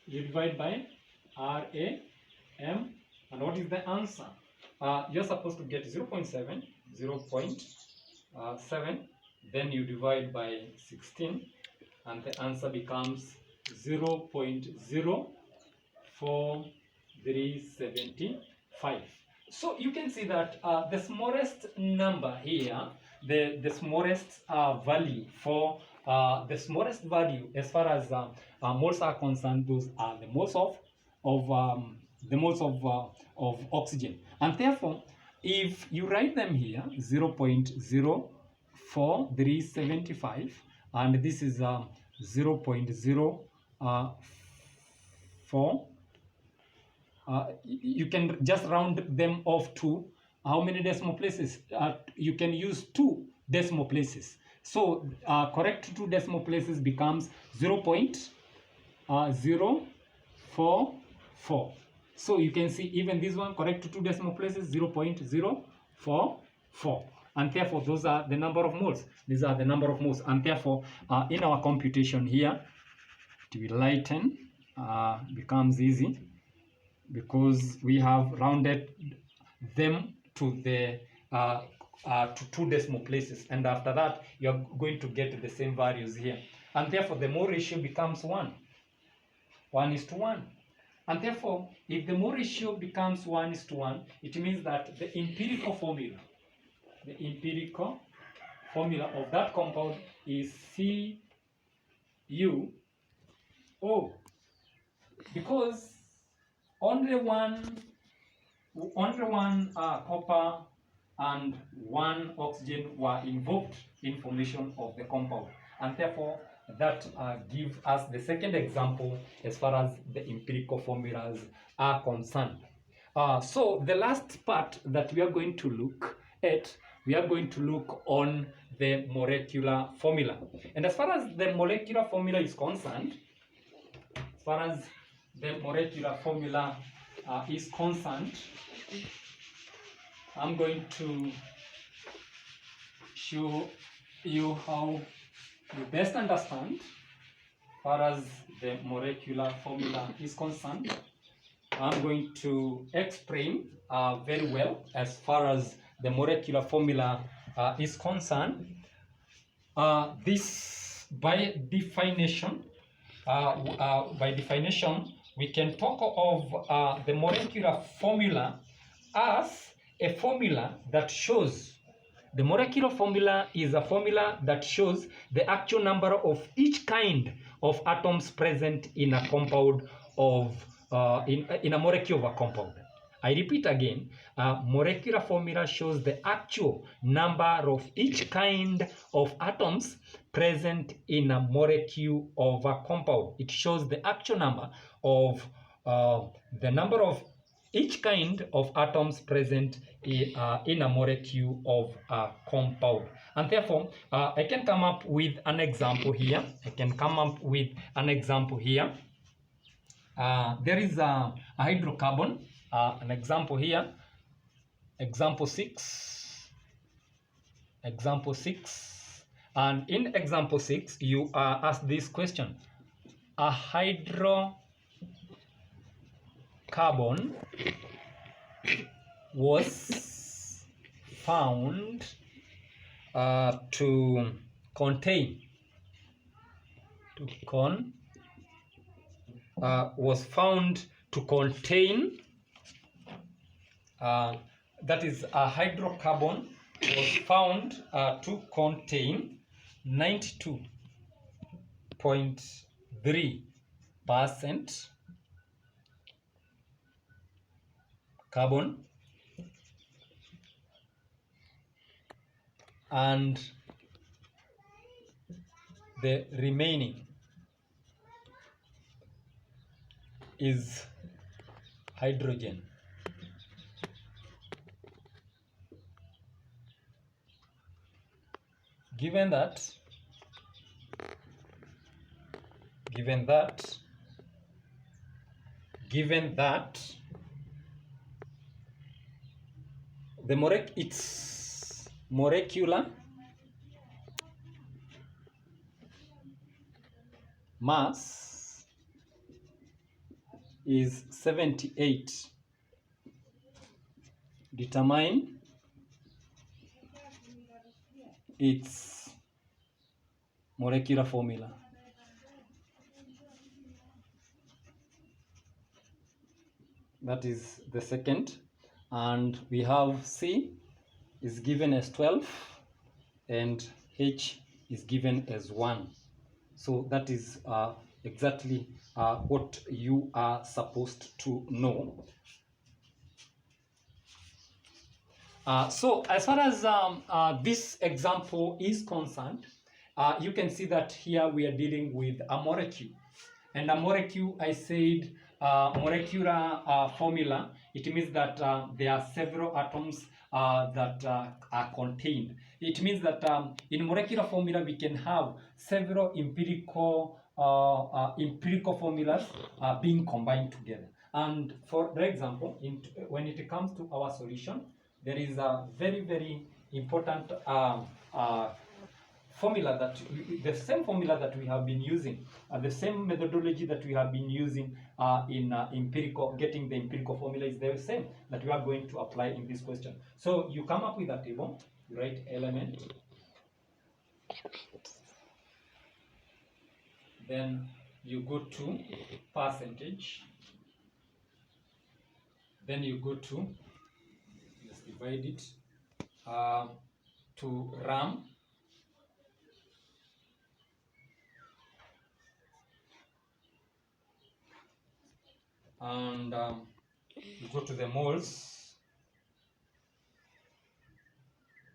you divide by RAM, and what is the answer? You're supposed to get 0.7, 0.7, then you divide by 16, and the answer becomes 0.04375. So you can see that the smallest number here, the smallest value for the smallest value as far as moles are concerned, those are the moles of oxygen. And therefore, if you write them here, 0.04375, and this is 0.04, you can just round them off to how many decimal places? You can use 2 decimal places. So correct 2 decimal places becomes 0.044. So you can see even this one, correct to 2 decimal places, 0.044. And therefore, those are the number of moles. These are the number of moles. And therefore, in our computation here, it will lighten, becomes easy, because we have rounded them to the to 2 decimal places, and after that you are going to get the same values here, and therefore the mole ratio becomes 1:1. And therefore, if the mole ratio becomes 1:1, it means that the empirical formula of that compound is CuO, because only one copper and 1 oxygen were involved in formation of the compound, and therefore that gives us the second example as far as the empirical formulas are concerned. So the last part that we are going to look at, we are going to look on the molecular formula. And as far as the molecular formula is concerned, I'm going to show you how you best understand as far as the molecular formula is concerned. I'm going to explain very well as far as the molecular formula is concerned. This by definition, we can talk of the molecular formula as a formula that shows, the molecular formula is a formula that shows the actual number of each kind of atoms present in a compound of, in a molecule of a compound. I repeat again, molecular formula shows the actual number of each kind of atoms present in a molecule of a compound. It shows the actual number of the number of each kind of atoms present in a molecule of a compound. And therefore, I can come up with an example here. There is a hydrocarbon, an example here, example 6. And in example 6, you are asked this question: a hydrocarbon was found to contain that is a hydrocarbon was found to contain 92.3% carbon and the remaining is hydrogen. Given that the its molecular mass is 78, determine its molecular formula. That is the second. And we have C is given as 12 and H is given as 1. So that is exactly what you are supposed to know. So as far as this example is concerned, you can see that here we are dealing with a molecule. And a molecule, I said, molecular formula, it means that there are several atoms that are contained. It means that in molecular formula, we can have several empirical formulas being combined together. And for example, when it comes to our solution, there is a very, very important formula the same formula that we have been using, the same methodology that we have been using in empirical, getting the empirical formula is the same that we are going to apply in this question. So you come up with a table, you write element, then you go to percentage, then you go to, let's divide it to RAM, and you go to the moles,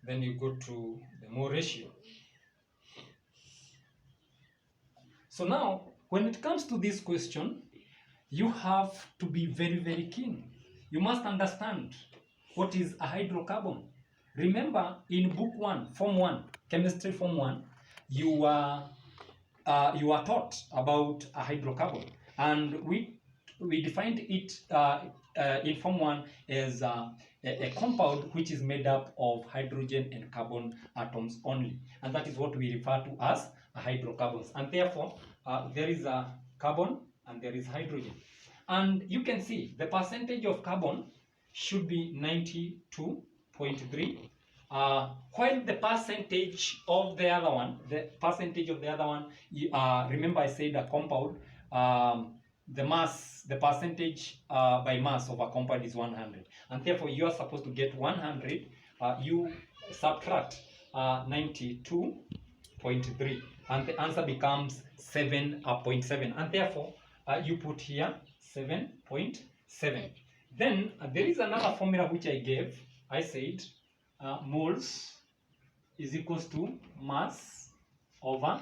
then you go to the mole ratio. So now, when it comes to this question, you have to be very, very keen. You must understand what is a hydrocarbon. Remember, in book 1, form 1, chemistry form 1, you are taught about a hydrocarbon, and we defined it in form 1 as a compound which is made up of hydrogen and carbon atoms only, and that is what we refer to as hydrocarbons. And therefore, there is a carbon and there is hydrogen. And you can see the percentage of carbon should be 92.3, while the percentage of the other one, remember I said a compound, the percentage by mass of a compound is 100, and therefore you are supposed to get 100. You subtract 92.3, and the answer becomes 7.7, and therefore you put here 7.7. Then there is another formula which I gave. I said moles is equals to mass over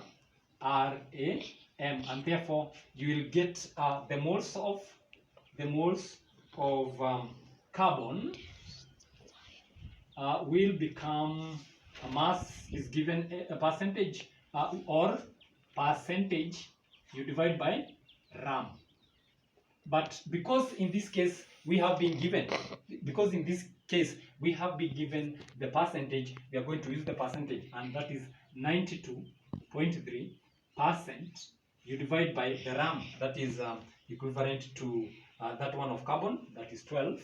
RAM, and therefore you will get the moles of carbon will become, mass is given a percentage, or percentage you divide by RAM. But because in this case we have been given, the percentage, we are going to use the percentage, and that is 92.3%. You divide by the RAM, that is equivalent to that one of carbon, that is 12.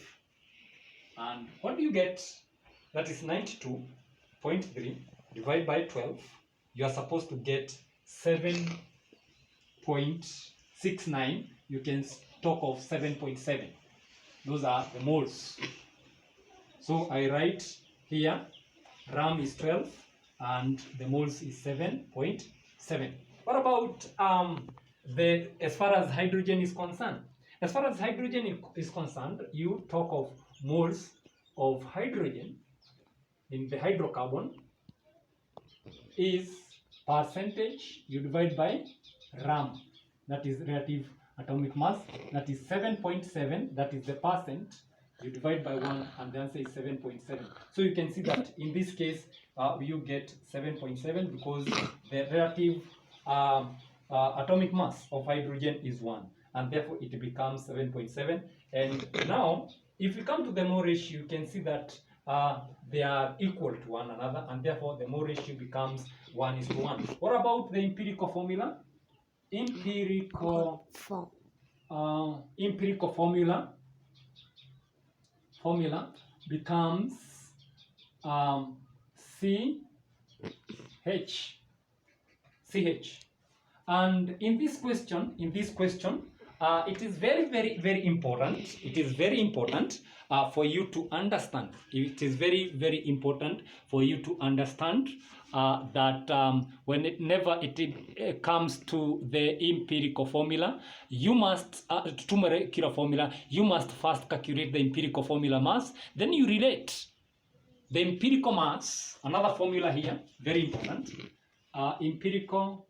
And what do you get? That is 92.3 divided by 12. You are supposed to get 7.69. You can talk of 7.7. Those are the moles. So I write here RAM is 12 and the moles is 7.7. What about as far as hydrogen is concerned? As far as hydrogen is concerned, you talk of moles of hydrogen in the hydrocarbon is percentage, you divide by RAM, that is relative atomic mass, that is 7.7, that is the percent, you divide by 1 and the answer is 7.7. So you can see that in this case you get 7.7 because the relative atomic mass of hydrogen is 1 and therefore it becomes 7.7. And now if we come to the mole ratio, you can see that they are equal to one another and therefore the mole ratio becomes 1:1. What about the empirical formula? Empirical formula becomes CH. And in this question, it is very important. It is very important for you to understand. It is very important for you to understand that whenever it comes to the empirical formula, you must to molecular formula, you must first calculate the empirical formula mass. Then you relate the empirical mass. Another formula here, very important. Empirical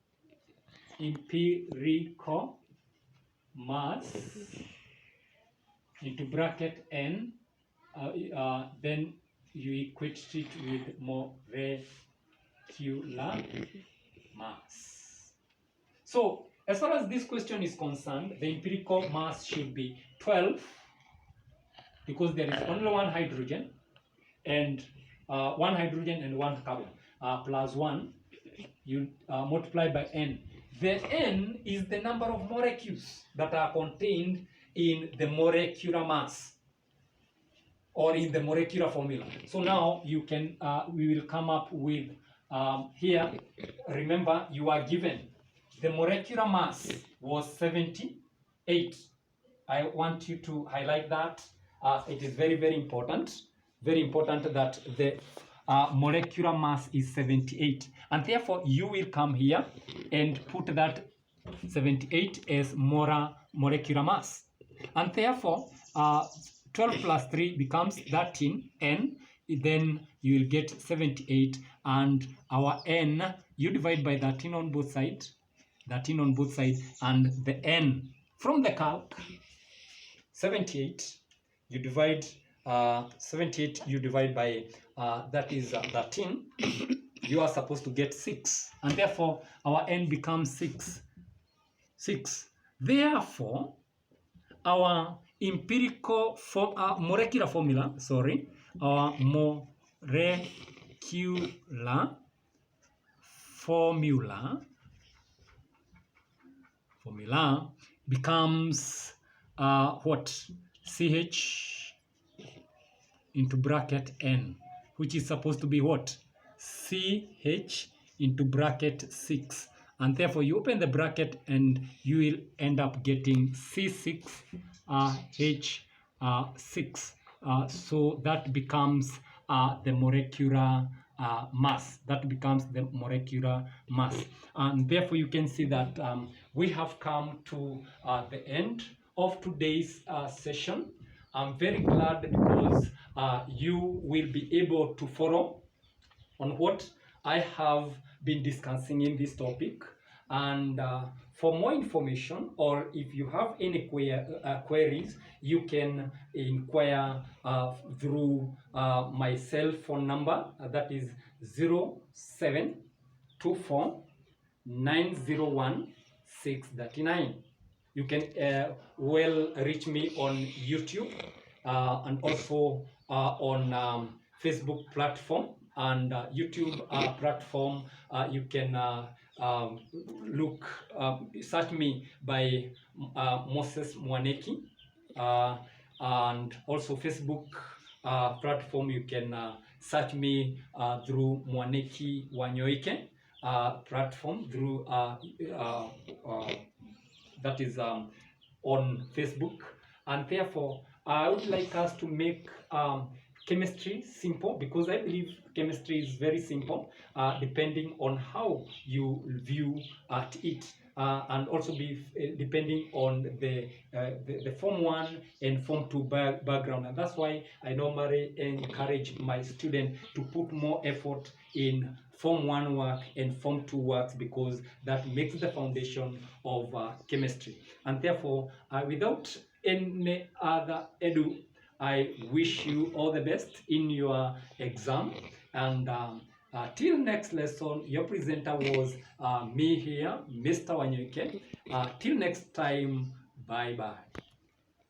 mass into bracket n, then you equate it with molecular mass. So as far as this question is concerned, the empirical mass should be 12 because there is only one hydrogen and one carbon plus 1, you multiply by n. The n is the number of molecules that are contained in the molecular mass or in the molecular formula. So now you can, we will come up with here, remember you are given the molecular mass was 78. I want you to highlight that. It is very important that the molecular mass is 78, and therefore you will come here and put that 78 as molecular mass, and therefore 12 plus 3 becomes 13 n. Then you will get 78, and our n you divide by 13 on both sides, and the n from the calc 78 you divide 78 you divide by that is 13, you are supposed to get 6, and therefore our n becomes 6. Therefore our empirical molecular formula, our molecular formula becomes what? CH into bracket n, which is supposed to be what? CH into bracket 6, and therefore you open the bracket and you will end up getting C6H6. So that becomes the molecular mass. And therefore you can see that we have come to the end of today's session. I'm very glad because you will be able to follow on what I have been discussing in this topic. And for more information, or if you have any queries, you can inquire through my cell phone number, that is 0724 901 639. You can well reach me on YouTube and also on Facebook platform. And YouTube platform, you can search me by MR.Wanyoike, and also Facebook platform, you can search me through MR.Wanyoike platform, through that is on Facebook. And therefore I would like us to make chemistry simple, because I believe chemistry is very simple, depending on how you view at it, and also depending on the Form 1 and Form 2 background. And that's why I normally encourage my students to put more effort in Form 1 work and Form 2 works, because that makes the foundation of chemistry. And therefore, without any other ado, I wish you all the best in your exam. And till next lesson, your presenter was me here, Mr. Wanyoike. Till next time, bye-bye.